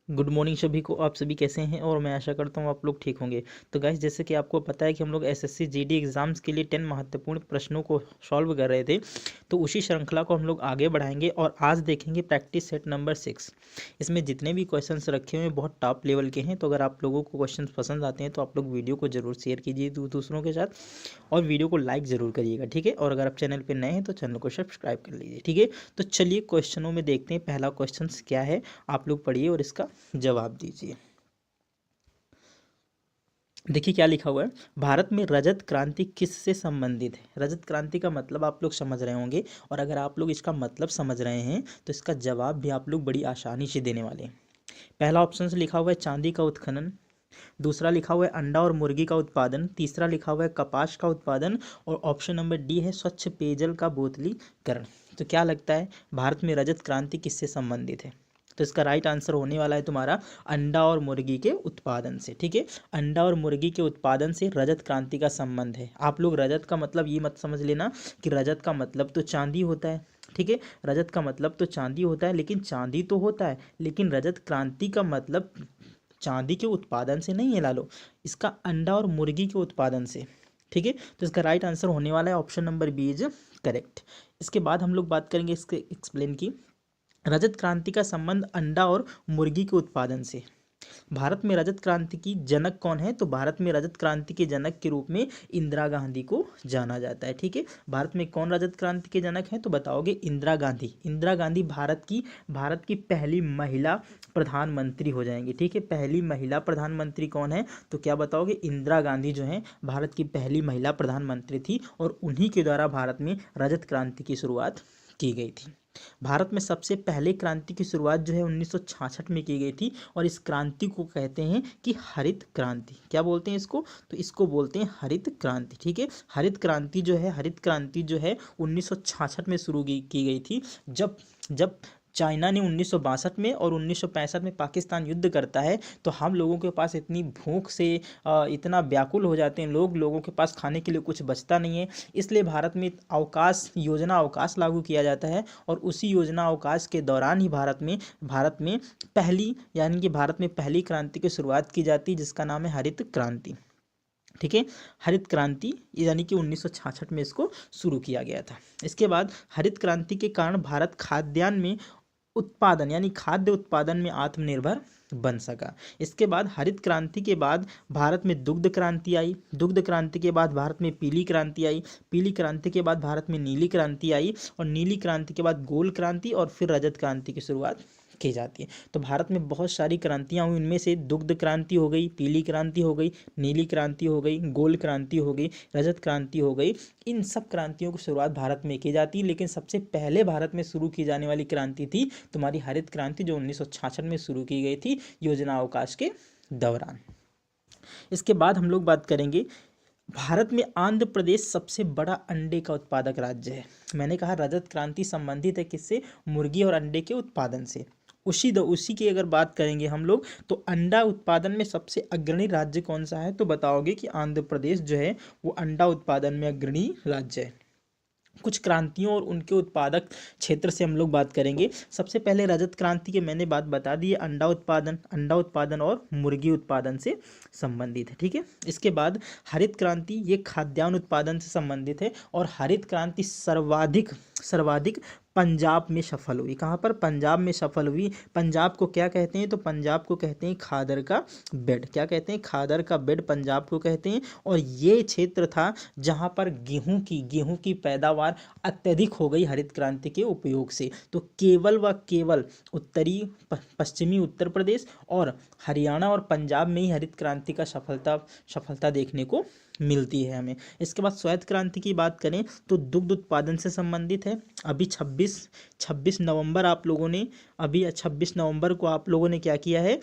Good morning सभी को। आप सभी कैसे हैं? और मैं आशा करता हूँ आप लोग ठीक होंगे। तो गाइस, जैसे कि आपको पता है कि हम लोग एसएससी जीडी एग्जाम्स के लिए 10 महत्वपूर्ण प्रश्नों को सॉल्व कर रहे थे। तो उसी श्रृंखला को हम लोग आगे बढ़ाएंगे और आज देखेंगे प्रैक्टिस सेट नंबर 6। इसमें जितने भी क्वेश्चंस रखे हुए हैं बहुत टॉप लेवल के हैं। तो अगर आप लोगों को क्वेश्चंस पसंद आते हैं तो आप लोग वीडियो को जरूर शेयर कीजिए दूसरों के साथ, और वीडियो को लाइक ज़रूर करिएगा, ठीक है। और अगर आप चैनल पर नए हैं तो चैनल को सब्सक्राइब कर लीजिए, ठीक है। तो चलिए क्वेश्चनों में देखते हैं पहला क्वेश्चन क्या है। आप लोग पढ़िए और इसका जवाब दीजिए। देखिए क्या लिखा हुआ है। भारत में रजत क्रांति किससे संबंधित है? रजत क्रांति का मतलब आप लोग समझ रहे होंगे, और अगर आप लोग इसका मतलब समझ रहे हैं तो इसका जवाब भी आप लोग बड़ी आसानी से देने वाले हैं। पहला ऑप्शन से लिखा हुआ है चांदी का उत्खनन, दूसरा लिखा हुआ है अंडा और मुर्गी का उत्पादन, तीसरा लिखा हुआ है कपास का उत्पादन, और ऑप्शन नंबर डी है स्वच्छ पेयजल का बोतलीकरण। तो क्या लगता है भारत में रजत क्रांति किससे संबंधित है? तो इसका राइट आंसर होने वाला है तुम्हारा अंडा और मुर्गी के उत्पादन से, ठीक है। अंडा और मुर्गी के उत्पादन से रजत क्रांति का संबंध है। आप लोग रजत का मतलब ये मत समझ लेना कि रजत का मतलब तो चांदी होता है, ठीक है। रजत का मतलब तो चांदी होता है, लेकिन चांदी तो होता है, लेकिन रजत क्रांति का मतलब चांदी के उत्पादन से नहीं है लालो, इसका अंडा और मुर्गी के उत्पादन से, ठीक है। तो इसका राइट आंसर होने वाला है option number B is correct. इसके बाद हम लोग बात करेंगे इसके एक्सप्लेन की। रजत क्रांति का संबंध अंडा और मुर्गी के उत्पादन से। भारत में रजत क्रांति की जनक कौन है? तो भारत में रजत क्रांति के जनक के रूप में इंदिरा गांधी को जाना जाता है, ठीक है। भारत में कौन रजत क्रांति के जनक है? तो बताओगे इंदिरा गांधी। इंदिरा गांधी भारत की पहली महिला प्रधानमंत्री हो जाएंगी, ठीक है। पहली महिला प्रधानमंत्री कौन है? तो क्या बताओगे? इंदिरा गांधी जो है भारत की पहली महिला प्रधानमंत्री थी, और उन्हीं के द्वारा भारत में रजत क्रांति की शुरुआत की गई थी। भारत में सबसे पहले क्रांति की शुरुआत जो है 1966 में की गई थी, और इस क्रांति को कहते हैं कि हरित क्रांति। क्या बोलते हैं इसको? तो इसको बोलते हैं हरित क्रांति, ठीक है। हरित क्रांति जो है 1966 में शुरू की गई थी, जब जब चाइना ने 1962 में और 1965 में पाकिस्तान युद्ध करता है, तो हम लोगों के पास इतनी भूख से इतना व्याकुल हो जाते हैं लोगों के पास खाने के लिए कुछ बचता नहीं है। इसलिए भारत में अवकाश लागू किया जाता है, और उसी योजना अवकाश के दौरान ही भारत में पहली क्रांति की शुरुआत की जाती है, जिसका नाम है हरित क्रांति, ठीक है। हरित क्रांति यानी कि 1966 में इसको शुरू किया गया था। इसके बाद हरित क्रांति के कारण भारत खाद्यान्न में उत्पादन यानी खाद्य उत्पादन में आत्मनिर्भर बन सका। इसके बाद हरित क्रांति के बाद भारत में दुग्ध क्रांति आई, दुग्ध क्रांति के बाद भारत में पीली क्रांति आई, पीली क्रांति के बाद भारत में नीली क्रांति आई, और नीली क्रांति के बाद गोल क्रांति, और फिर रजत क्रांति की शुरुआत की जाती है। तो भारत में बहुत सारी क्रांतियाँ हुई, इनमें से दुग्ध क्रांति हो गई, पीली क्रांति हो गई, नीली क्रांति हो गई, गोल क्रांति हो गई, रजत क्रांति हो गई। इन सब क्रांतियों की शुरुआत भारत में की जाती है, लेकिन सबसे पहले भारत में शुरू की जाने वाली क्रांति थी तुम्हारी हरित क्रांति, जो 1966 में शुरू की गई थी योजना अवकाश के दौरान। इसके बाद हम लोग बात करेंगे, भारत में आंध्र प्रदेश सबसे बड़ा अंडे का उत्पादक राज्य है। मैंने कहा रजत क्रांति संबंधित है किससे? मुर्गी और अंडे के उत्पादन से। उसी की अगर बात करेंगे हम लोग, तो अंडा उत्पादन में सबसे अग्रणी राज्य कौन सा है? तो बताओगे कि आंध्र प्रदेश जो है वो अंडा उत्पादन में अग्रणी राज्य है। कुछ क्रांतियों और उनके उत्पादक क्षेत्र से हम लोग बात करेंगे। सबसे पहले रजत क्रांति के मैंने बात बता दी है, अंडा उत्पादन और मुर्गी उत्पादन से संबंधित है, ठीक है। इसके बाद हरित क्रांति, ये खाद्यान्न उत्पादन से संबंधित है, और हरित क्रांति सर्वाधिक सर्वाधिक पंजाब में सफल हुई। कहाँ पर? पंजाब में सफल हुई। पंजाब को क्या कहते हैं? तो पंजाब को कहते हैं खादर का बेड। क्या कहते हैं? खादर का बेड पंजाब को कहते हैं। और ये क्षेत्र था जहाँ पर गेहूं की पैदावार अत्यधिक हो गई हरित क्रांति के उपयोग से। तो केवल व केवल पश्चिमी उत्तर प्रदेश और हरियाणा और पंजाब में ही हरित क्रांति का सफलता देखने को मिलती है हमें। इसके बाद श्वेत क्रांति की बात करें तो दुग्ध उत्पादन से संबंधित है। अभी 26 नवंबर को आप लोगों ने क्या किया है?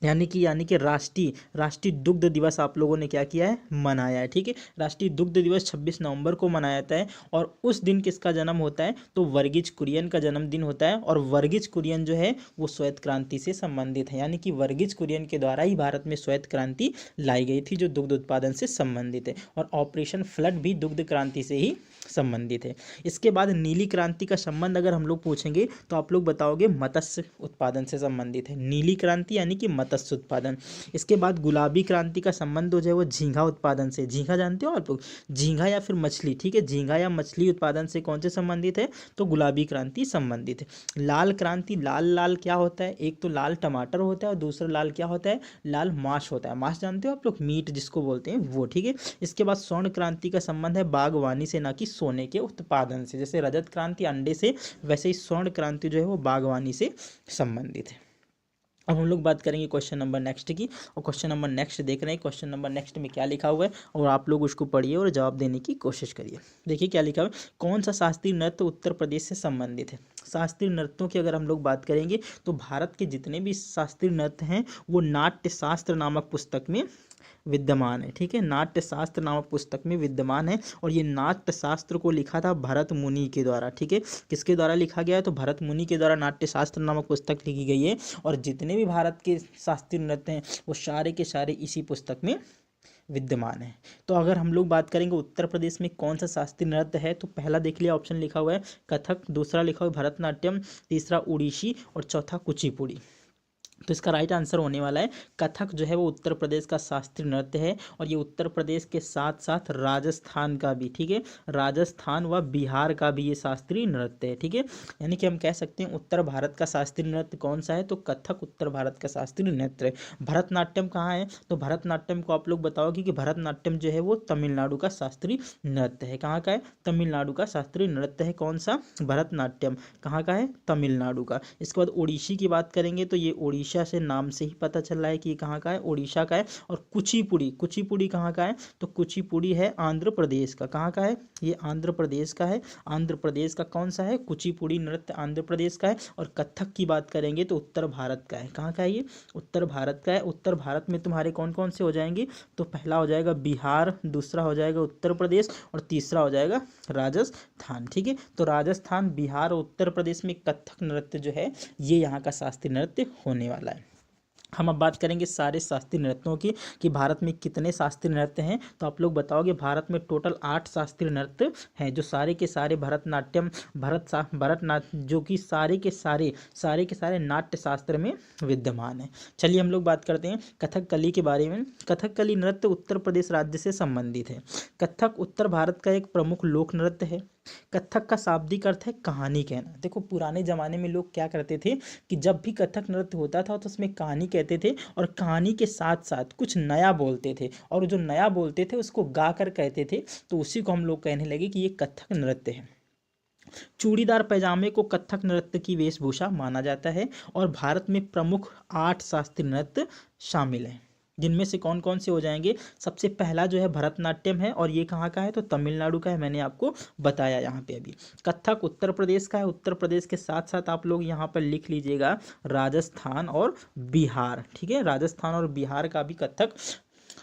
यानी कि राष्ट्रीय राष्ट्रीय दुग्ध दिवस आप लोगों ने क्या किया है, मनाया है। ठीक है, राष्ट्रीय दुग्ध दिवस 26 नवंबर को मनाया जाता है। और उस दिन किसका जन्म होता है, तो वर्गीज कुरियन का जन्मदिन होता है। और वर्गीज कुरियन जो है वो श्वेत क्रांति से संबंधित है, यानी कि वर्गीज कुरियन के द्वारा ही भारत में श्वेत क्रांति लाई गई थी जो दुग्ध उत्पादन से संबंधित है। और ऑपरेशन फ्लड भी दुग्ध क्रांति से ही संबंधित है। इसके बाद नीली क्रांति का संबंध अगर हम लोग पूछेंगे तो आप लोग बताओगे मत्स्य उत्पादन से संबंधित है, नीली क्रांति यानी कि मत्स्य उत्पादन। इसके बाद गुलाबी क्रांति का संबंध जो है वो झींगा उत्पादन से, झींगा जानते हो आप लोग, झींगा या फिर मछली। ठीक है, झींगा या मछली उत्पादन से कौन से संबंधित है, तो गुलाबी क्रांति संबंधित है। लाल क्रांति, लाल लाल क्या होता है, एक तो लाल टमाटर होता है और दूसरा लाल क्या होता है, लाल मांस होता है। मांस जानते हो आप लोग, मीट जिसको बोलते हैं वो। ठीक है, इसके बाद स्वर्ण क्रांति का संबंध है बागवानी से, ना कि सोने के उत्पादन से। जैसे रजत क्रांति अंडे से, वैसे ही स्वर्ण क्रांति जो है वो बागवानी से संबंधित है। अब हम लोग बात करेंगे क्वेश्चन नंबर नेक्स्ट की। और क्वेश्चन नंबर नेक्स्ट देख रहे हैं, क्वेश्चन नंबर नेक्स्ट में क्या लिखा हुआ है और आप लोग उसको पढ़िए और जवाब देने की कोशिश करिए। देखिए क्या लिखा हुआ है, कौन सा शास्त्रीय नृत्य उत्तर प्रदेश से संबंधित है। शास्त्रीय नृत्यों की अगर हम लोग बात करेंगे तो भारत के जितने भी शास्त्रीय नृत्य हैं वो नाट्य शास्त्र नामक पुस्तक में विद्यमान है। ठीक है, नाट्य शास्त्र नामक पुस्तक में विद्यमान है। और ये नाट्य शास्त्र को लिखा था भरत मुनि के द्वारा। ठीक है, किसके द्वारा लिखा गया है, तो भरत मुनि के द्वारा नाट्य शास्त्र नामक पुस्तक लिखी गई है। और जितने भी भारत के शास्त्रीय नृत्य हैं वो सारे के सारे इसी पुस्तक में विद्यमान है। तो अगर हम लोग बात करेंगे उत्तर प्रदेश में कौन सा शास्त्रीय नृत्य है, तो पहला देख लिया ऑप्शन लिखा हुआ है कथक, दूसरा लिखा हुआ है भरतनाट्यम, तीसरा उड़ीसी और चौथा कुचिपुड़ी। तो इसका राइट आंसर होने वाला है कथक जो है वो उत्तर प्रदेश का शास्त्रीय नृत्य है। और ये उत्तर प्रदेश के साथ साथ राजस्थान का भी, ठीक है, राजस्थान व बिहार का भी ये शास्त्रीय नृत्य है। ठीक है, यानी कि हम कह सकते हैं उत्तर भारत का शास्त्रीय नृत्य कौन सा है, तो कथक उत्तर भारत का शास्त्रीय नृत्य है। भरतनाट्यम कहाँ है, तो भरतनाट्यम को आप लोग बताओगे कि भरतनाट्यम जो है वो तमिलनाडु का शास्त्रीय नृत्य है। कहाँ का है, तमिलनाडु का शास्त्रीय नृत्य है। कौन सा, भरतनाट्यम कहाँ का है, तमिलनाडु का। इसके बाद ओडिसी की बात करेंगे तो ये ओडिशा से नाम से ही पता चल रहा है कि ये कहाँ का है, उड़ीसा का है। और कुचिपुड़ी, कुचिपुड़ी कहाँ का है, तो कुचिपुड़ी है आंध्र प्रदेश का। कहाँ का है, ये आंध्र प्रदेश का है। आंध्र प्रदेश का कौन सा है, कुचिपुड़ी नृत्य आंध्र प्रदेश का है। और कथक की बात करेंगे तो उत्तर भारत का है। कहाँ का है ये, उत्तर भारत का है। उत्तर भारत में तुम्हारे कौन कौन से हो जाएंगे, तो पहला हो जाएगा बिहार, दूसरा हो जाएगा उत्तर प्रदेश और तीसरा हो जाएगा राजस्थान। ठीक है, तो राजस्थान, बिहार और उत्तर प्रदेश में कथक नृत्य जो है ये यहाँ का शास्त्रीय नृत्य होने वाला है। हम अब बात करेंगे सारे शास्त्रीय नृत्यों की कि भारत में कितने शास्त्रीय नृत्य हैं। तो आप लोग बताओगे भारत में टोटल 8 शास्त्रीय नृत्य हैं जो सारे के सारे भरतनाट्यम भरतनाट्यम जो कि सारे के सारे नाट्य शास्त्र में विद्यमान है। चलिए हम लोग बात करते हैं कथकली के बारे में। कथकली नृत्य उत्तर प्रदेश राज्य से संबंधित है। कथक उत्तर भारत का एक प्रमुख लोक नृत्य है। कथक का शाब्दिक अर्थ है कहानी कहना। देखो पुराने ज़माने में लोग क्या करते थे कि जब भी कथक नृत्य होता था तो उसमें कहानी कहते थे और कहानी के साथ साथ कुछ नया बोलते थे और जो नया बोलते थे उसको गा कर कहते थे, तो उसी को हम लोग कहने लगे कि ये कथक नृत्य है। चूड़ीदार पैजामे को कथक नृत्य की वेशभूषा माना जाता है और भारत में प्रमुख 8 शास्त्रीय नृत्य शामिल हैं, जिनमें से कौन कौन से हो जाएंगे। सबसे पहला जो है भरतनाट्यम है और ये कहाँ का है, तो तमिलनाडु का है। मैंने आपको बताया यहाँ पे अभी। कथक उत्तर प्रदेश का है। उत्तर प्रदेश के साथ साथ आप लोग यहाँ पर लिख लीजिएगा राजस्थान और बिहार। ठीक है, राजस्थान और बिहार का भी कथक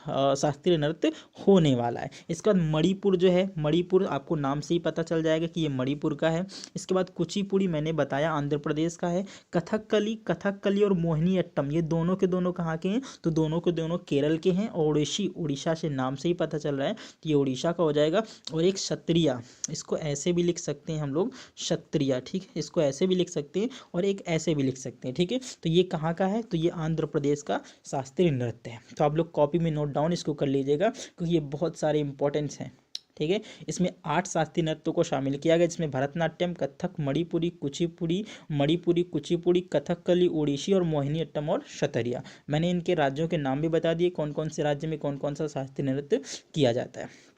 शास्त्रीय नृत्य होने वाला है। इसके बाद मणिपुर जो है, मणिपुर आपको नाम से ही पता चल जाएगा कि ये मणिपुर का है। इसके बाद कुचिपुड़ी मैंने बताया आंध्र प्रदेश का है। कथकली और मोहिनीअट्टम ये दोनों के दोनों कहाँ के हैं, तो दोनों के दोनों केरल के हैं। और उड़ीसा से नाम से ही पता चल रहा है तो ये उड़ीसा का हो जाएगा। और एक क्षत्रिया, इसको ऐसे भी लिख सकते हैं हम लोग क्षत्रिया। ठीक है, इसको ऐसे भी लिख सकते हैं और एक ऐसे भी लिख सकते हैं। ठीक है, तो ये कहाँ का है, तो ये आंध्र प्रदेश का शास्त्रीय नृत्य है। तो आप लोग कॉपी में नोट डाउन इसको कर लीजिएगा क्योंकि ये बहुत सारे इंपॉर्टेंट्स हैं। ठीक है, इसमें 8 शास्त्रीय नृत्यों को शामिल किया गया जिसमें भरतनाट्यम, कथक, मणिपुरी, कुचिपुड़ी, कथकली, ओडिसी और मोहिनीअट्टम और क्षत्रिया। मैंने इनके राज्यों के नाम भी बता दिए, कौन कौन से राज्य में कौन कौन सा शास्त्रीय नृत्य किया जाता है।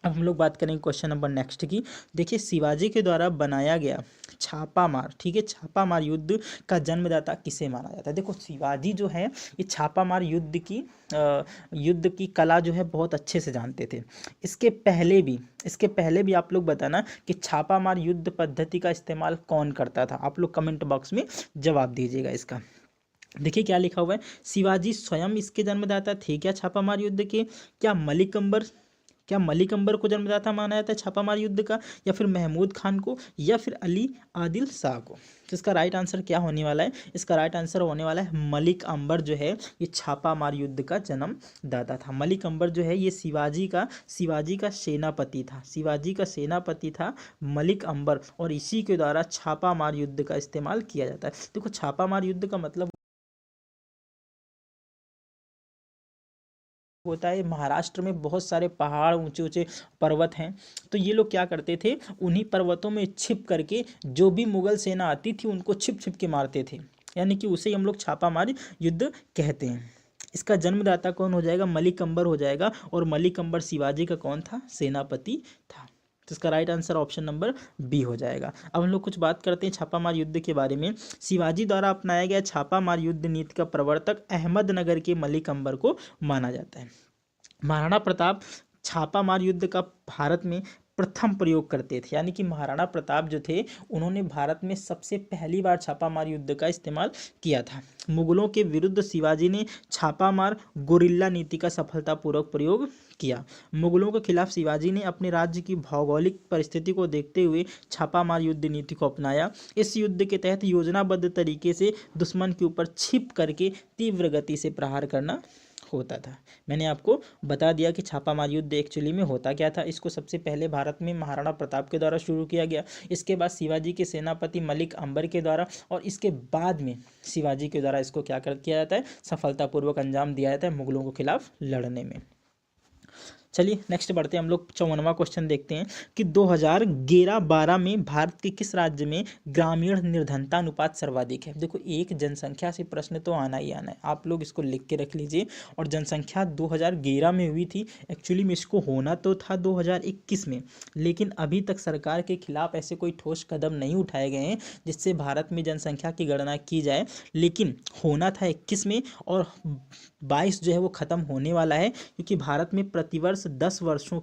अब हम लोग बात करेंगे क्वेश्चन नंबर नेक्स्ट की। देखिए शिवाजी के द्वारा बनाया गया छापामार, ठीक है, छापामार युद्ध का जन्मदाता किसे माना जाता है। देखो शिवाजी जो है ये छापामार युद्ध की कला जो है बहुत अच्छे से जानते थे। इसके पहले भी आप लोग बताना कि छापामार युद्ध पद्धति का इस्तेमाल कौन करता था। आप लोग कमेंट बॉक्स में जवाब दीजिएगा इसका। देखिए क्या लिखा हुआ है, शिवाजी स्वयं इसके जन्मदाता थे क्या छापामार युद्ध के, क्या मलिक अंबर, क्या मलिक अंबर को जन्मदाता माना जाता है छापामार युद्ध का, या फिर महमूद खान को, या फिर अली आदिल शाह को। तो इसका राइट आंसर क्या होने वाला है, इसका राइट आंसर होने वाला है मलिक अंबर जो है ये छापामार युद्ध का जन्मदाता था। मलिक अंबर जो है ये शिवाजी का सेनापति था, शिवाजी का सेनापति था मलिक अंबर, और इसी के द्वारा छापामार युद्ध का इस्तेमाल किया जाता है। देखो छापामार युद्ध का मतलब होता है, महाराष्ट्र में बहुत सारे पहाड़, ऊंचे ऊंचे पर्वत हैं, तो ये लोग क्या करते थे, उन्हीं पर्वतों में छिप करके जो भी मुगल सेना आती थी उनको छिप छिप के मारते थे, यानी कि उसे ही हम लोग छापामार युद्ध कहते हैं। इसका जन्मदाता कौन हो जाएगा, मलिक अंबर हो जाएगा, और मलिक अंबर शिवाजी का कौन था, सेनापति था। तो इसका right answer option number B हो जाएगा। अब हम लोग कुछ बात करते हैं छापामार युद्ध के बारे में। शिवाजी द्वारा अपनाया गया छापामार युद्ध नीति का प्रवर्तक अहमदनगर के मलिक अंबर को माना जाता है। महाराणा प्रताप छापामार युद्ध का भारत में प्रथम प्रयोग करते थे, यानी कि महाराणा प्रताप जो थे उन्होंने भारत में सबसे पहली बार छापामार युद्ध का इस्तेमाल किया था। मुगलों के विरुद्ध शिवाजी ने छापामार गोरिल्ला नीति का सफलतापूर्वक प्रयोग किया। मुगलों के खिलाफ शिवाजी ने अपने राज्य की भौगोलिक परिस्थिति को देखते हुए छापामार युद्ध नीति को अपनाया। इस युद्ध के तहत योजनाबद्ध तरीके से दुश्मन के ऊपर छिप करके तीव्र गति से प्रहार करना होता था। मैंने आपको बता दिया कि छापामार युद्ध एक्चुअली में होता क्या था। इसको सबसे पहले भारत में महाराणा प्रताप के द्वारा शुरू किया गया, इसके बाद शिवाजी के सेनापति मलिक अंबर के द्वारा, और इसके बाद में शिवाजी के द्वारा इसको क्या किया जाता है, सफलतापूर्वक अंजाम दिया जाता है मुगलों के खिलाफ लड़ने में। चलिए नेक्स्ट बढ़ते हैं हम लोग, 54वां क्वेश्चन देखते हैं कि 2011-12 में भारत के किस राज्य में ग्रामीण निर्धनता अनुपात सर्वाधिक है। देखो एक जनसंख्या से प्रश्न तो आना ही आना है, आप लोग इसको लिख के रख लीजिए। और जनसंख्या 2011 में हुई थी, एक्चुअली में इसको होना तो था 2021 में, लेकिन अभी तक सरकार के खिलाफ ऐसे कोई ठोस कदम नहीं उठाए गए हैं जिससे भारत में जनसंख्या की गणना की जाए, लेकिन होना था 21 में, और 22 जो है वो ख़त्म होने वाला है, क्योंकि भारत में प्रतिवर्ष 10 वर्षों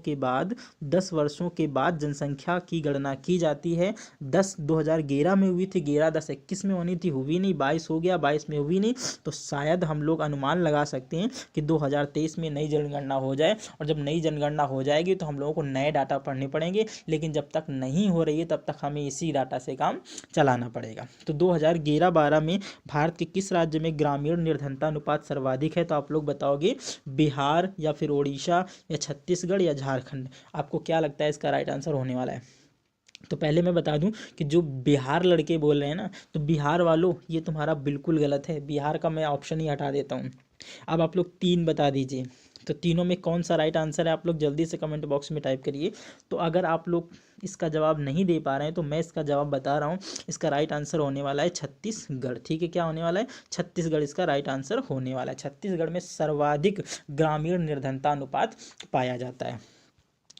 के बाद जनसंख्या की गणना की जाती है। 2011 में हुई थी, 11-10-21 में होनी थी, हुई नहीं, 22 हो गया, 22 में हुई नहीं, तो शायद हम लोग अनुमान लगा सकते हैं कि 2023 में नई जनगणना हो जाए, और जब नई जनगणना हो जाएगी तो हम लोगों को नए डाटा पढ़ने पड़ेंगे, लेकिन जब तक नहीं हो रही है तब तक हमें इसी डाटा से काम चलाना पड़ेगा। तो 2011-12 में भारत के किस राज्य में ग्रामीण निर्धनता अनुपात सर्वाधिक है, तो आप लोग बताओगे बिहार या फिर उड़ीसा या छत्तीसगढ़ या झारखंड। आपको क्या लगता है इसका राइट आंसर होने वाला है? तो पहले मैं बता दूं कि जो बिहार लड़के बोल रहे हैं ना, तो बिहार वालों ये तुम्हारा बिल्कुल गलत है, बिहार का मैं ऑप्शन ही हटा देता हूँ। अब आप लोग 3 बता दीजिए, तो तीनों में कौन सा राइट आंसर है, आप लोग जल्दी से कमेंट बॉक्स में टाइप करिए। तो अगर आप लोग इसका जवाब नहीं दे पा रहे हैं तो मैं इसका जवाब बता रहा हूँ, इसका राइट आंसर होने वाला है छत्तीसगढ़। ठीक है, क्या होने वाला है, छत्तीसगढ़ इसका राइट आंसर होने वाला है। छत्तीसगढ़ में सर्वाधिक ग्रामीण निर्धनता अनुपात पाया जाता है।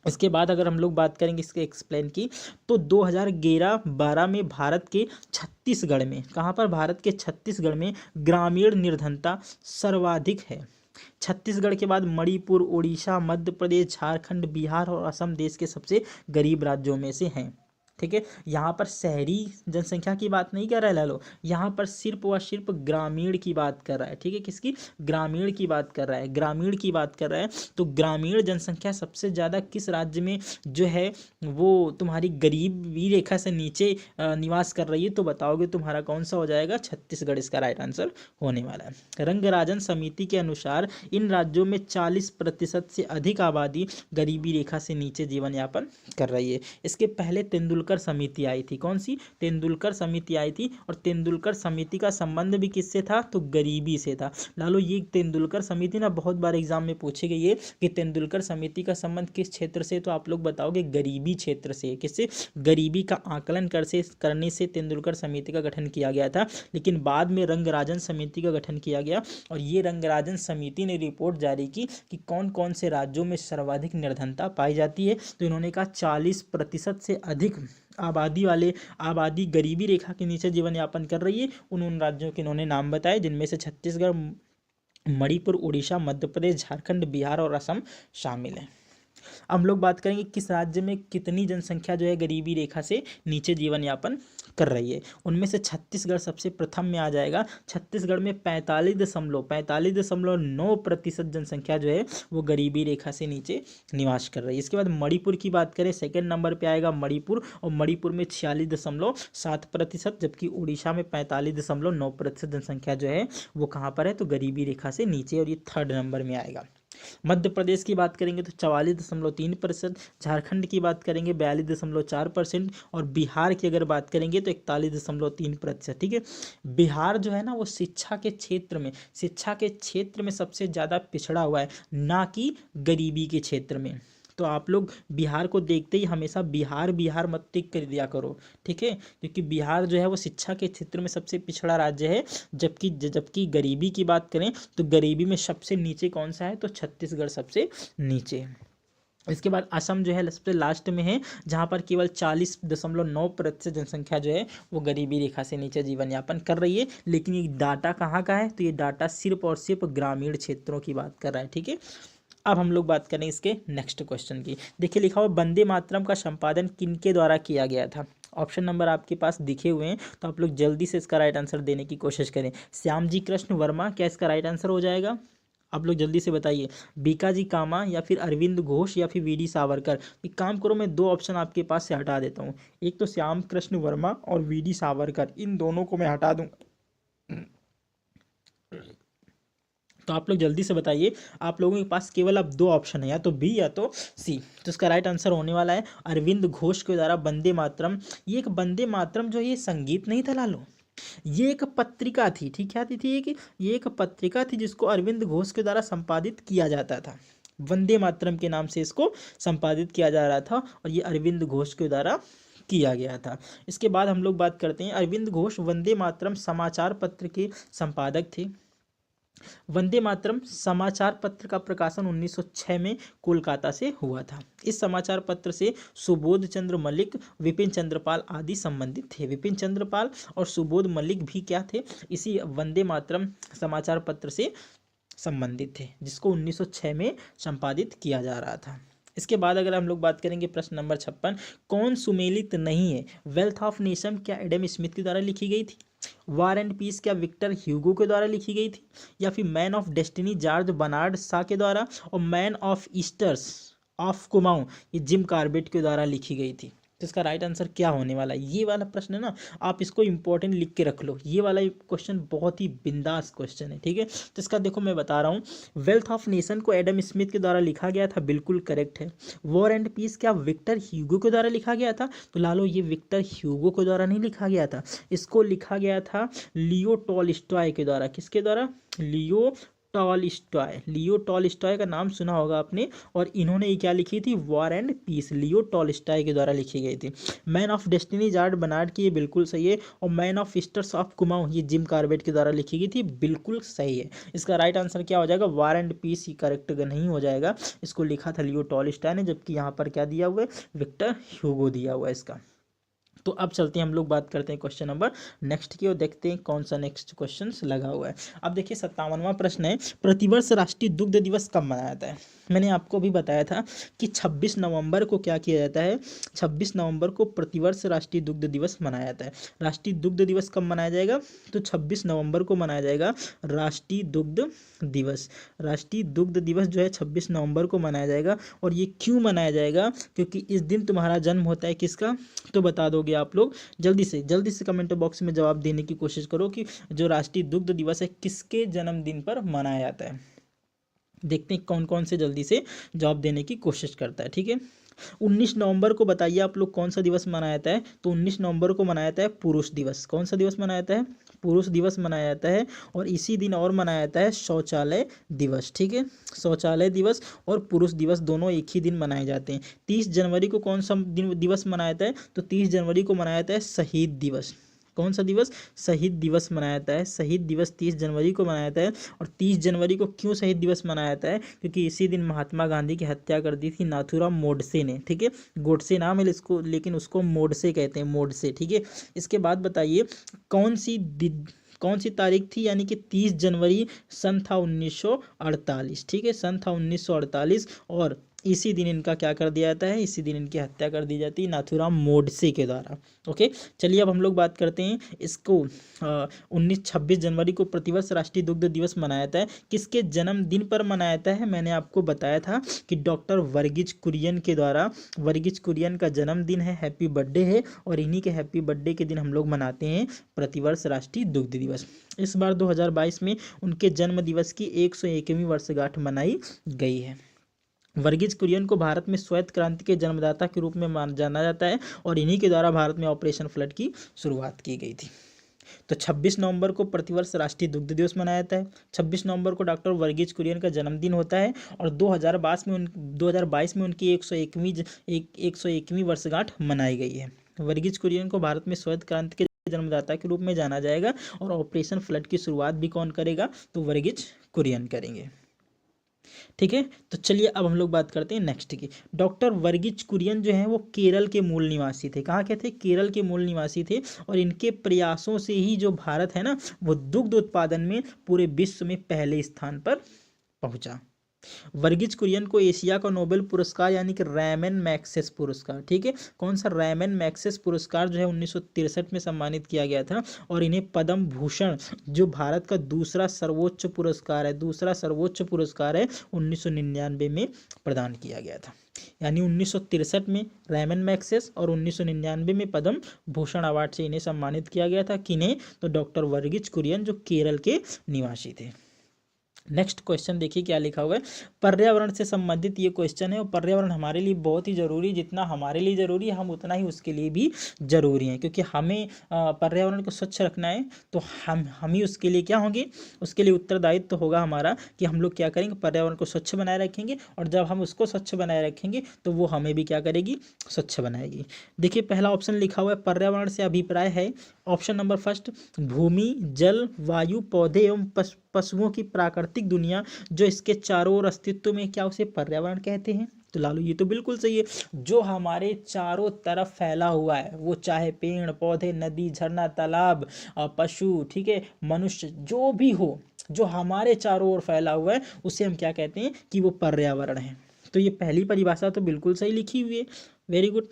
इसके बाद अगर हम लोग बात करेंगे इसके एक्सप्लेन की, तो 2011-12 में भारत के छत्तीसगढ़ में, कहाँ पर, भारत के छत्तीसगढ़ में ग्रामीण निर्धनता सर्वाधिक है। छत्तीसगढ़ के बाद मणिपुर, उड़ीसा, मध्य प्रदेश, झारखंड, बिहार और असम देश के सबसे गरीब राज्यों में से हैं। ठीक है, यहाँ पर शहरी जनसंख्या की बात नहीं कर रहा है लालो, यहाँ पर सिर्फ व सिर्फ ग्रामीण की बात कर रहा है। ठीक है, किसकी, ग्रामीण की बात कर रहा है, ग्रामीण की बात कर रहा है। तो ग्रामीण जनसंख्या सबसे ज़्यादा किस राज्य में जो है वो तुम्हारी गरीबी रेखा से नीचे निवास कर रही है, तो बताओगे तुम्हारा कौन सा हो जाएगा, छत्तीसगढ़ इसका राइट आंसर होने वाला है। रंगराजन समिति के अनुसार इन राज्यों में 40% से अधिक आबादी गरीबी रेखा से नीचे जीवन यापन कर रही है। इसके पहले तेंदुलकर समिति आई थी, कौन सी, तेंदुलकर समिति आई थी, और तेंदुलकर समिति का संबंध भी किससे था, तो गरीबी से था। लालो ये तेंदुलकर समिति ना बहुत बार एग्जाम में पूछी गई है कि तेंदुलकर समिति का संबंध किस क्षेत्र से, तो आप लोग बताओगे गरीबी क्षेत्र से। किससे, गरीबी का आकलन करने से तेंदुलकर समिति का गठन किया गया था, लेकिन बाद में रंगराजन समिति का गठन किया गया, और ये रंगराजन समिति ने रिपोर्ट जारी की कि कौन कौन से राज्यों में सर्वाधिक निर्धनता पाई जाती है। तो इन्होंने कहा 40% से अधिक आबादी गरीबी रेखा के नीचे जीवन यापन कर रही है। उन राज्यों के इन्होंने नाम बताए, जिनमें से छत्तीसगढ़, मणिपुर, उड़ीसा, मध्य प्रदेश, झारखंड, बिहार और असम शामिल हैं। अब हम लोग बात करेंगे किस राज्य में कितनी जनसंख्या जो है गरीबी रेखा से नीचे जीवन यापन कर रही है। उनमें से छत्तीसगढ़ सबसे प्रथम में आ जाएगा। छत्तीसगढ़ में 45.9% जनसंख्या जो है वो गरीबी रेखा से नीचे निवास कर रही है। इसके बाद मणिपुर की बात करें, सेकंड नंबर पे आएगा मणिपुर, और मणिपुर में 46.7%, जबकि उड़ीसा में 45.9% जनसंख्या जो है वो कहाँ पर है, तो गरीबी रेखा से नीचे, और ये थर्ड नंबर में आएगा। मध्य प्रदेश की बात करेंगे तो 44.3%, झारखंड की बात करेंगे 42.4%, और बिहार की अगर बात करेंगे तो 41.3%। ठीक है, बिहार जो है ना वो शिक्षा के क्षेत्र में सबसे ज़्यादा पिछड़ा हुआ है, ना कि गरीबी के क्षेत्र में। तो आप लोग बिहार को देखते ही हमेशा बिहार बिहार मत टिक कर दिया करो, ठीक है, क्योंकि बिहार जो है वो शिक्षा के क्षेत्र में सबसे पिछड़ा राज्य है। जबकि गरीबी की बात करें तो गरीबी में सबसे नीचे कौन सा है, तो छत्तीसगढ़ सबसे नीचे है। इसके बाद असम जो है सबसे लास्ट में है, जहाँ पर केवल 40.9% जनसंख्या जो है वो गरीबी रेखा से नीचे जीवन यापन कर रही है। लेकिन ये डाटा कहाँ का है, तो ये डाटा सिर्फ और सिर्फ ग्रामीण क्षेत्रों की बात कर रहा है। ठीक है, अब हम लोग बात करें इसके नेक्स्ट क्वेश्चन की। देखिए लिखा हुआ वंदे मातरम का संपादन किनके द्वारा किया गया था। ऑप्शन नंबर आपके पास दिखे हुए हैं, तो आप लोग जल्दी से इसका राइट आंसर देने की कोशिश करें। श्यामजी कृष्ण वर्मा क्या इसका राइट आंसर हो जाएगा, आप लोग जल्दी से बताइए। बीकाजी कामा, या फिर अरविंद घोष, या फिर वीडी सावरकर। एक काम करो, मैं दो ऑप्शन आपके पास से हटा देता हूँ, एक तो श्याम कृष्ण वर्मा और वीडी सावरकर, इन दोनों को मैं हटा दूंगा। तो आप लोग जल्दी से बताइए, आप लोगों के पास केवल अब दो ऑप्शन है, या तो बी या तो सी। तो इसका राइट आंसर होने वाला है अरविंद घोष के द्वारा वंदे मातरम। ये एक वंदे मातरम जो ये संगीत नहीं था लालो, ये एक पत्रिका थी। ठीक है, ये एक पत्रिका थी जिसको अरविंद घोष के द्वारा संपादित किया जाता था। वंदे मातरम के नाम से इसको संपादित किया जा रहा था, और ये अरविंद घोष के द्वारा किया गया था। इसके बाद हम लोग बात करते हैं, अरविंद घोष वंदे मातरम समाचार पत्र के संपादक थे। वंदे मातरम समाचार पत्र का प्रकाशन 1906 में कोलकाता से हुआ था। इस समाचार पत्र से सुबोध चंद्र मलिक, विपिन चंद्रपाल आदि संबंधित थे। विपिन चंद्रपाल और सुबोध मलिक भी क्या थे, इसी वंदे मातरम समाचार पत्र से संबंधित थे, जिसको 1906 में संपादित किया जा रहा था। इसके बाद अगर हम लोग बात करेंगे प्रश्न नंबर 56, कौन सुमेलित नहीं है। वेल्थ ऑफ नेशन क्या एडम स्मिथ के द्वारा लिखी गई थी। वार एंड पीस क्या विक्टर ह्यूगो के द्वारा लिखी गई थी, या फिर man of destiny George Bernard Shaw के द्वारा, और man of eaters of Kumaon ये जिम कार्बेट के द्वारा लिखी गई थी। तो इसका राइट आंसर क्या होने वाला है, ये वाला प्रश्न है ना, आप इसको इंपॉर्टेंट लिख के रख लो। ये वाला क्वेश्चन बहुत ही बिंदास क्वेश्चन है, ठीक है। तो इसका देखो मैं बता रहा हूँ, वेल्थ ऑफ नेशन को एडम स्मिथ के द्वारा लिखा गया था, बिल्कुल करेक्ट है। वॉर एंड पीस क्या विक्टर ह्यूगो के द्वारा लिखा गया था, तो लालो ये विक्टर ह्यूगो के द्वारा नहीं लिखा गया था, इसको लिखा गया था लियो टॉलस्टॉय के द्वारा। किसके द्वारा, लियो टॉलस्टॉय का नाम सुना होगा आपने, और इन्होंने ये क्या लिखी थी, war and peace, Leo Tolstoy के द्वारा लिखी गई थी। Man of destiny George Bernard की, ये बिल्कुल सही है, और man of eaters of Kumaon ये जिम कार्बेट के द्वारा लिखी गई थी, बिल्कुल सही है। इसका राइट आंसर क्या हो जाएगा, वॉर एंड पीस ही करेक्ट नहीं हो जाएगा, इसको लिखा था लियो टॉलस्टॉय ने, जबकि यहाँ पर क्या दिया हुआ है, विक्टर ह्यूगो दिया हुआ है इसका। तो अब चलते हैं, हम लोग बात करते हैं क्वेश्चन नंबर नेक्स्ट की, और देखते हैं कौन सा नेक्स्ट क्वेश्चन लगा हुआ है। अब देखिए 57वां प्रश्न है, प्रतिवर्ष राष्ट्रीय दुग्ध दिवस कब मनाया जाता है। मैंने आपको भी बताया था कि 26 नवंबर को क्या किया जाता है, 26 नवंबर को प्रतिवर्ष राष्ट्रीय दुग्ध दिवस मनाया जाता है। राष्ट्रीय दुग्ध दिवस कब मनाया जाएगा, तो 26 नवंबर को मनाया जाएगा राष्ट्रीय दुग्ध दिवस। राष्ट्रीय दुग्ध दिवस जो है 26 नवंबर को मनाया जाएगा, और ये क्यों मनाया जाएगा, क्योंकि इस दिन तुम्हारा जन्म होता है किसका, तो बता दोगे आप लोग, जल्दी से कमेंट बॉक्स में जवाब देने की कोशिश करो कि जो राष्ट्रीय दुग्ध दिवस है किसके जन्मदिन पर मनाया जाता है। देखते हैं कौन कौन से जल्दी से जवाब देने की कोशिश करता है, ठीक है। 19 नवंबर को बताइए आप लोग कौन सा दिवस मनाया जाता है, तो 19 नवंबर को मनाया जाता है पुरुष दिवस। कौन सा दिवस मनाया जाता है, पुरुष दिवस मनाया जाता है। और इसी दिन और मनाया जाता है शौचालय दिवस, ठीक है। शौचालय दिवस और पुरुष दिवस दोनों एक ही दिन मनाए जाते हैं। 30 जनवरी को कौन सा दिवस मनाया जाता है, तो 30 जनवरी को मनाया जाता है शहीद दिवस। कौन सा दिवस, शहीद दिवस मनाया जाता है। शहीद दिवस 30 जनवरी को मनाया जाता है। और 30 जनवरी को क्यों शहीद दिवस मनाया जाता है, क्योंकि इसी दिन महात्मा गांधी की हत्या कर दी थी नाथूराम गोडसे ने, ठीक है। गोडसे नाम है इसको, लेकिन उसको मोडसे कहते हैं, मोडसे, ठीक है। इसके बाद बताइए कौन सी तारीख थी, यानी कि 30 जनवरी सन था 1948, ठीक है, सन था 1948। और इसी दिन इनका क्या कर दिया जाता है, इसी दिन इनकी हत्या कर दी जाती है नाथूराम गोडसे के द्वारा। ओके, चलिए अब हम लोग बात करते हैं इसको 26 जनवरी को प्रतिवर्ष राष्ट्रीय दुग्ध दिवस मनाया जाता है। किसके जन्मदिन पर मनाया जाता है, मैंने आपको बताया था कि डॉक्टर वर्गीज कुरियन के द्वारा। वर्गीज कुरियन का जन्मदिन है, हैप्पी बर्थडे है, और इन्हीं के हैप्पी बर्थडे के दिन हम लोग मनाते हैं प्रतिवर्ष राष्ट्रीय दुग्ध दिवस। इस बार 2022 में उनके जन्म दिवस की 101वीं वर्षगांठ मनाई गई है। वर्गीज कुरियन को भारत में श्वेत क्रांति के जन्मदाता के रूप में जाना जाता है, और इन्हीं के द्वारा भारत में ऑपरेशन फ्लड की शुरुआत की गई थी। तो 26 नवंबर को प्रतिवर्ष राष्ट्रीय दुग्ध दिवस मनाया जाता है। 26 नवंबर को डॉक्टर वर्गीज कुरियन का जन्मदिन होता है, और 2022 में उनकी 101वीं वर्षगांठ मनाई गई है। वर्गीज कुरियन को भारत में श्वेत क्रांति के जन्मदाता के रूप में जाना जाएगा, और ऑपरेशन फ्लड की शुरुआत भी कौन करेगा, तो वर्गीज कुरियन करेंगे। ठीक है, तो चलिए अब हम लोग बात करते हैं नेक्स्ट की। डॉक्टर वर्गीज कुरियन जो है वो केरल के मूल निवासी थे। कहाँ के थे, केरल के मूल निवासी थे, और इनके प्रयासों से ही जो भारत है ना, वो दुग्ध उत्पादन में पूरे विश्व में पहले स्थान पर पहुंचा। वर्गीज कुरियन को एशिया का नोबेल पुरस्कार यानी कि रैमन मैग्सेस पुरस्कार, ठीक है, कौन सा, रैमन मैग्सेस पुरस्कार जो है 1963 में सम्मानित किया गया था। और इन्हें पद्म भूषण जो भारत का दूसरा सर्वोच्च पुरस्कार है 1999 में प्रदान किया गया था। यानी 1963 में रैमन मैग्सेस और 1999 में पद्म भूषण अवार्ड से इन्हें सम्मानित किया गया था। किन्हें, तो डॉक्टर वर्गीज कुरियन जो केरल के निवासी थे। नेक्स्ट क्वेश्चन देखिए क्या लिखा हुआ है। पर्यावरण से संबंधित ये क्वेश्चन है, और पर्यावरण हमारे लिए बहुत ही जरूरी, जितना हमारे लिए जरूरी है हम उतना ही उसके लिए भी जरूरी है, क्योंकि हमें पर्यावरण को स्वच्छ रखना है, तो हम ही उसके लिए क्या होंगे, उसके लिए उत्तरदायित्व होगा हमारा कि हम लोग क्या करेंगे, पर्यावरण को स्वच्छ बनाए रखेंगे, और जब हम उसको स्वच्छ बनाए रखेंगे तो वो हमें भी क्या करेगी, स्वच्छ बनाएगी। देखिए पहला ऑप्शन लिखा हुआ है, पर्यावरण से अभिप्राय है ऑप्शन नंबर फर्स्ट, भूमि, जल, वायु, पौधे एवं पशुओं की प्राकृतिक दुनिया जो इसके चारों ओर अस्तित्व में, क्या उसे पर्यावरण कहते हैं। तो लालू ये तो बिल्कुल सही है, जो हमारे चारों तरफ फैला हुआ है, वो चाहे पेड़ पौधे, नदी, झरना, तालाब, पशु, ठीक है, मनुष्य, जो भी हो, जो हमारे चारों ओर फैला हुआ है, उसे हम क्या कहते हैं कि वो पर्यावरण है। तो ये पहली परिभाषा तो बिल्कुल सही लिखी हुई है, वेरी गुड।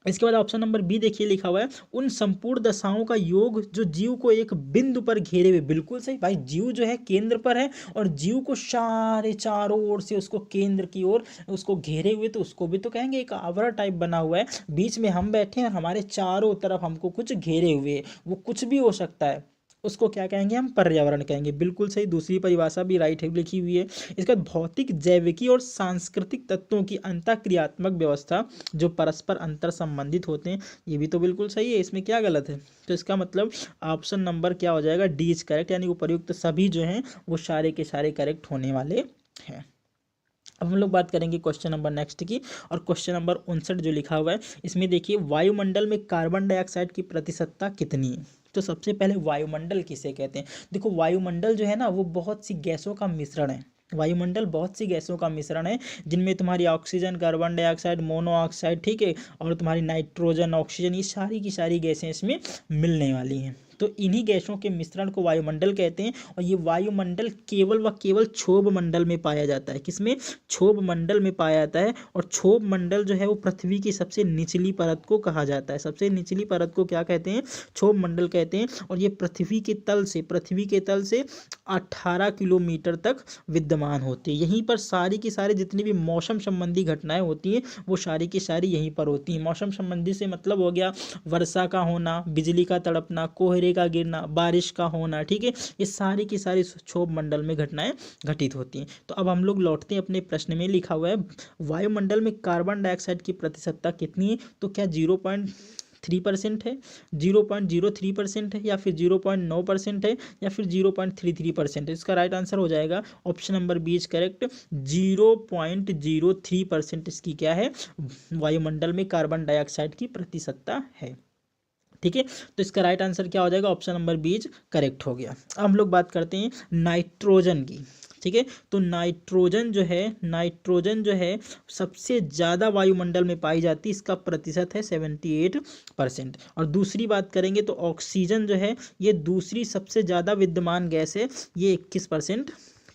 इसके बाद ऑप्शन नंबर बी देखिए लिखा हुआ है, उन संपूर्ण दशाओं का योग जो जीव को एक बिंदु पर घेरे हुए, बिल्कुल सही भाई, जीव जो है केंद्र पर है, और जीव को सारे चारों ओर से उसको केंद्र की ओर उसको घेरे हुए, तो उसको भी तो कहेंगे एक आवरण टाइप बना हुआ है, बीच में हम बैठे हैं और हमारे चारों तरफ हमको कुछ घेरे हुए, वो कुछ भी हो सकता है, उसको क्या कहेंगे, हम पर्यावरण कहेंगे। बिल्कुल सही, दूसरी परिभाषा भी राइट है लिखी हुई है। इसका भौतिक, जैविकी और सांस्कृतिक तत्वों की अंतःक्रियात्मक व्यवस्था जो परस्पर अंतर संबंधित होते हैं, ये भी तो बिल्कुल सही है, इसमें क्या गलत है। तो इसका मतलब ऑप्शन नंबर क्या हो जाएगा, डी इज करेक्ट, यानी उपर्युक्त सभी जो हैं वो सारे के सारे करेक्ट होने वाले हैं। अब हम लोग बात करेंगे क्वेश्चन नंबर नेक्स्ट की, और क्वेश्चन नंबर 59 जो लिखा हुआ है, इसमें देखिए वायुमंडल में कार्बन डाइऑक्साइड की प्रतिशतता कितनी है। तो सबसे पहले वायुमंडल किसे कहते हैं। देखो वायुमंडल जो है ना, वो बहुत सी गैसों का मिश्रण है। वायुमंडल बहुत सी गैसों का मिश्रण है, जिनमें तुम्हारी ऑक्सीजन, कार्बन डाइऑक्साइड, मोनोऑक्साइड, ठीक है, और तुम्हारी नाइट्रोजन, ऑक्सीजन, ये सारी की सारी गैसें इसमें मिलने वाली हैं। तो इन्हीं गैसों के मिश्रण को वायुमंडल कहते हैं, और ये वायुमंडल केवल व केवल क्षोभ मंडल में पाया जाता है। किसमें, क्षोभ मंडल में पाया जाता है। और क्षोभ मंडल जो है वो पृथ्वी की सबसे निचली परत को कहा जाता है। सबसे निचली परत को क्या कहते हैं, क्षोभ मंडल कहते हैं। और ये पृथ्वी के तल से 18 किलोमीटर तक विद्यमान होते हैं। यहीं पर सारी की सारी जितनी भी मौसम संबंधी घटनाएं होती हैं, वो सारी की सारी यहीं पर होती हैं। मौसम संबंधी से मतलब हो गया वर्षा का होना, बिजली का तड़पना, कोहरे का गिरना, बारिश का होना, ठीक है, ये सारी की सारी क्षोभ मंडल में घटनाएं घटित होती हैं। तो अब हम लोग लौटते हैं अपने प्रश्न में, लिखा हुआ है वायुमंडल में कार्बन डाइऑक्साइड की प्रतिशतता कितनी है। तो क्या 0.3% है, 0.03% है, या फिर 0.9% है, या फिर 0.33% है। इसका राइट आंसर हो जाएगा option number B is correct, 0.03% इसकी क्या है, वायुमंडल में कार्बन डाइऑक्साइड की प्रतिशतता है। ठीक है, तो इसका राइट आंसर क्या हो जाएगा, option number B is correct हो गया। अब हम लोग बात करते हैं नाइट्रोजन की। ठीक है, तो नाइट्रोजन जो है सबसे ज़्यादा वायुमंडल में पाई जाती है, इसका प्रतिशत है 78%। और दूसरी बात करेंगे तो ऑक्सीजन जो है ये दूसरी सबसे ज़्यादा विद्यमान गैस है, ये 21%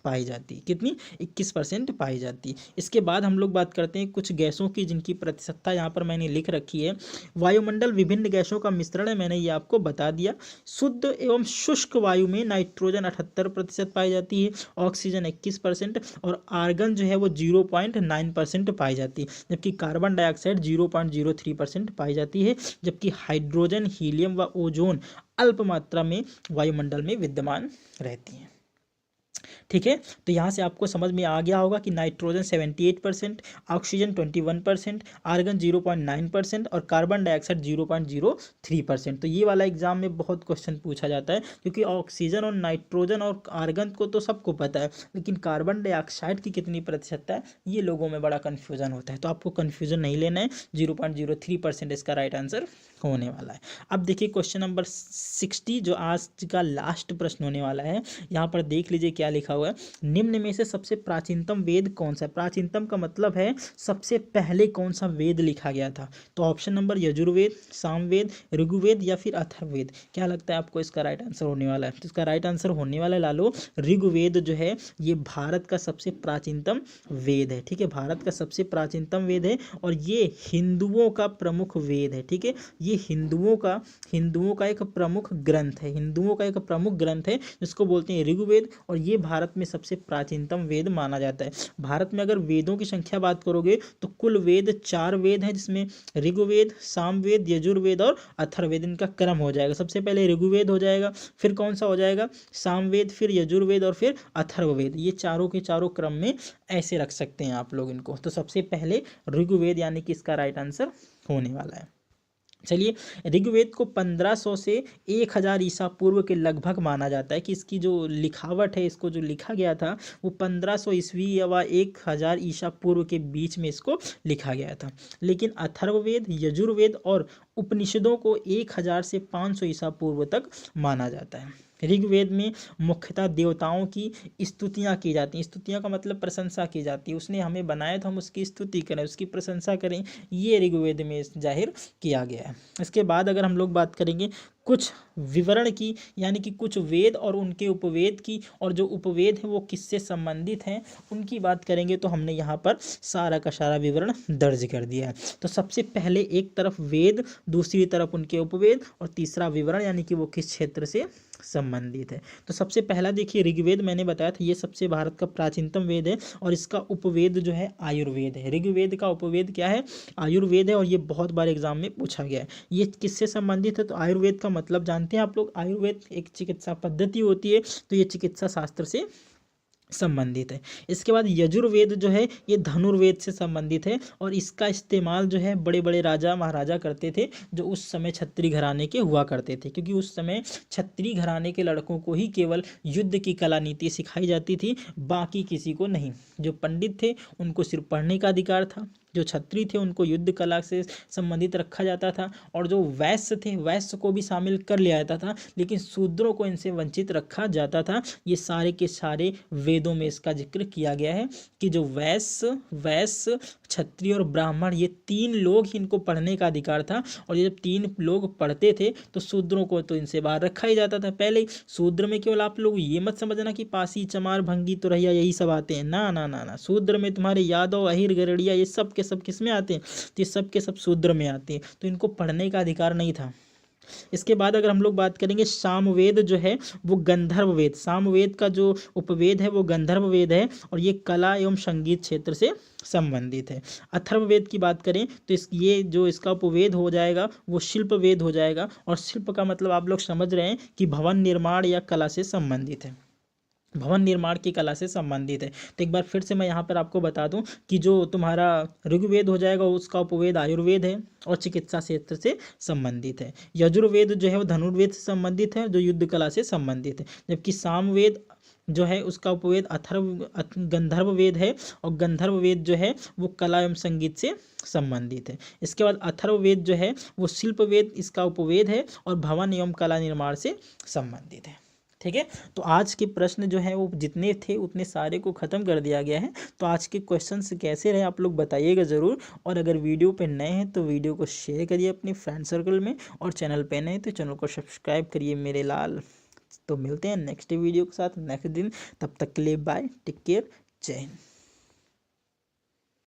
पाई जाती है। कितनी? 21% पाई जाती है। इसके बाद हम लोग बात करते हैं कुछ गैसों की जिनकी प्रतिशतता यहाँ पर मैंने लिख रखी है। वायुमंडल विभिन्न गैसों का मिश्रण है, मैंने ये आपको बता दिया। शुद्ध एवं शुष्क वायु में नाइट्रोजन 78% पाई जाती है, ऑक्सीजन 21% और आर्गन जो है वो 0.9% पाई जाती है, जबकि कार्बन डाइऑक्साइड 0.03% पाई जाती है, जबकि हाइड्रोजन, हीलियम व ओजोन अल्प मात्रा में वायुमंडल में विद्यमान रहती हैं। ठीक है, तो यहाँ से आपको समझ में आ गया होगा कि नाइट्रोजन 78%, ऑक्सीजन 21%, आर्गन 0.9% और कार्बन डाइऑक्साइड 0.03%। तो ये वाला एग्जाम में बहुत क्वेश्चन पूछा जाता है, क्योंकि ऑक्सीजन और नाइट्रोजन और आर्गन को तो सबको पता है, लेकिन कार्बन डाइऑक्साइड की कितनी प्रतिशत है ये लोगों में बड़ा कन्फ्यूजन होता है। तो आपको कन्फ्यूजन नहीं लेना है, 0.03% इसका राइट आंसर होने वाला है। अब देखिए क्वेश्चन नंबर 60 जो आज का लास्ट प्रश्न होने वाला है, यहाँ पर देख लीजिए क्या लिखा हुआ है। निम्न में से सबसे प्राचीनतम वेद कौन सा है? प्राचीनतम का मतलब है सबसे पहले कौन सा वेद लिखा गया था। तो ऑप्शन नंबर यजुर्वेद, सामवेद, ऋग्वेद या फिर अथर्ववेद, क्या लगता है आपको इसका राइट आंसर होने वाला है? तो इसका राइट आंसर होने वाला है लालो ऋग्वेद जो है ये भारत का सबसे प्राचीनतम वेद है। ठीक है, भारत का सबसे प्राचीनतम वेद है और ये हिंदुओं का प्रमुख वेद है। ठीक है, ये हिंदुओं का एक प्रमुख ग्रंथ है, हिंदुओं का एक प्रमुख ग्रंथ है जिसको बोलते हैं ऋग्वेद, और ये भारत में सबसे प्राचीनतम वेद माना जाता है। भारत में अगर वेदों की संख्या बात करोगे तो कुल वेद 4 वेद हैं, जिसमें ऋग्वेद, सामवेद, यजुर्वेद और अथर्ववेद इनका क्रम हो जाएगा। सबसे पहले ऋग्वेद हो जाएगा, फिर कौन सा हो जाएगा? सामवेद, फिर यजुर्वेद और फिर अथर्ववेद। ये चारों के चारों क्रम में ऐसे रख सकते हैं आप लोग इनको। तो सबसे पहले ऋग्वेद यानी कि इसका राइट आंसर होने वाला है। चलिए, ऋग्वेद को 1500 से 1000 ईसा पूर्व के लगभग माना जाता है कि इसकी जो लिखावट है, इसको जो लिखा गया था वो 1500 ईस्वी या 1000 ईसा पूर्व के बीच में इसको लिखा गया था। लेकिन अथर्ववेद, यजुर्वेद और उपनिषदों को 1000 से 500 ईसा पूर्व तक माना जाता है। ऋग्वेद में मुख्यतः देवताओं की स्तुतियाँ की जाती हैं। स्तुतियाँ का मतलब प्रशंसा की जाती है। उसने हमें बनाया तो हम उसकी स्तुति करें, उसकी प्रशंसा करें, ये ऋग्वेद में जाहिर किया गया है। इसके बाद अगर हम लोग बात करेंगे कुछ विवरण की, यानी कि कुछ वेद और उनके उपवेद की, और जो उपवेद है वो किससे संबंधित हैं उनकी बात करेंगे, तो हमने यहाँ पर सारा का सारा विवरण दर्ज कर दिया है। तो सबसे पहले एक तरफ वेद, दूसरी तरफ उनके उपवेद और तीसरा विवरण, यानी कि वो किस क्षेत्र से संबंधित है। तो सबसे पहला देखिए ऋग्वेद, मैंने बताया था ये सबसे भारत का प्राचीनतम वेद है और इसका उपवेद जो है आयुर्वेद है। ऋग्वेद का उपवेद क्या है? आयुर्वेद है, और ये बहुत बार एग्जाम में पूछा गया है। ये किससे संबंधित है? तो आयुर्वेद का मतलब जानते हैं आप लोग, आयुर्वेद एक चिकित्सा पद्धति होती है, तो ये चिकित्सा शास्त्र से संबंधित है। इसके बाद यजुर्वेद जो है ये धनुर्वेद से संबंधित है, और इसका इस्तेमाल जो है बड़े बड़े राजा महाराजा करते थे जो उस समय क्षत्रिय घराने के हुआ करते थे, क्योंकि उस समय क्षत्रिय घराने के लड़कों को ही केवल युद्ध की कला नीति सिखाई जाती थी, बाकी किसी को नहीं। जो पंडित थे उनको सिर्फ पढ़ने का अधिकार था, जो क्षत्रिय थे उनको युद्ध कला से संबंधित रखा जाता था, और जो वैश्य थे वैश्य को भी शामिल कर लिया जाता था, लेकिन शूद्रों को इनसे वंचित रखा जाता था। ये सारे के सारे वेदों में इसका जिक्र किया गया है कि जो वैश्य, क्षत्रिय और ब्राह्मण, ये 3 लोग ही इनको पढ़ने का अधिकार था, और ये जब 3 लोग पढ़ते थे तो शूद्रों को तो इनसे बाहर रखा ही जाता था। पहले शूद्र में केवल आप लोग ये मत समझना कि पासी, चमार, भंगी, तुरैया यही सब आते हैं, ना ना ना ना। शूद्र में तुम्हारे यादव, अहिर, गरड़िया ये सब के सब किस में आते हैं? तो ये सब के सब शूद्र में आते हैं, तो इनको पढ़ने का अधिकार नहीं था। इसके बाद अगर हम लोग बात करेंगे सामवेद जो है वो गंधर्व वेद, सामवेद का जो उपवेद है वो गंधर्व वेद है, और ये कला एवं संगीत क्षेत्र से संबंधित है। अथर्ववेद की बात करें तो ये जो इसका उपवेद हो जाएगा वो शिल्प वेद हो जाएगा, और शिल्प का मतलब आप लोग समझ रहे हैं कि भवन निर्माण या कला से संबंधित है, भवन निर्माण की कला से संबंधित है। तो एक बार फिर से मैं यहाँ पर आपको बता दूं कि जो तुम्हारा ऋग्वेद हो जाएगा उसका उपवेद आयुर्वेद है और चिकित्सा क्षेत्र से संबंधित है। यजुर्वेद जो है वो धनुर्वेद से संबंधित है, जो युद्ध कला से संबंधित है, जबकि सामवेद जो है उसका उपवेद गंधर्व वेद है, और गंधर्व वेद जो है वो कला एवं संगीत से संबंधित है। इसके बाद अथर्ववेद जो है वो शिल्प वेद, इसका उपवेद है और भवन एवं कला निर्माण से संबंधित है। ठीक है, तो आज के प्रश्न जो है वो जितने थे उतने सारे को ख़त्म कर दिया गया है। तो आज के क्वेश्चंस कैसे रहे आप लोग बताइएगा ज़रूर, और अगर वीडियो पे नए हैं तो वीडियो को शेयर करिए अपने फ्रेंड सर्कल में, और चैनल पे नए हैं तो चैनल को सब्सक्राइब करिए मेरे लाल। तो मिलते हैं नेक्स्ट वीडियो के साथ नेक्स्ट दिन, तब तक के लिए बाय, टेक केयर, जय हिंद।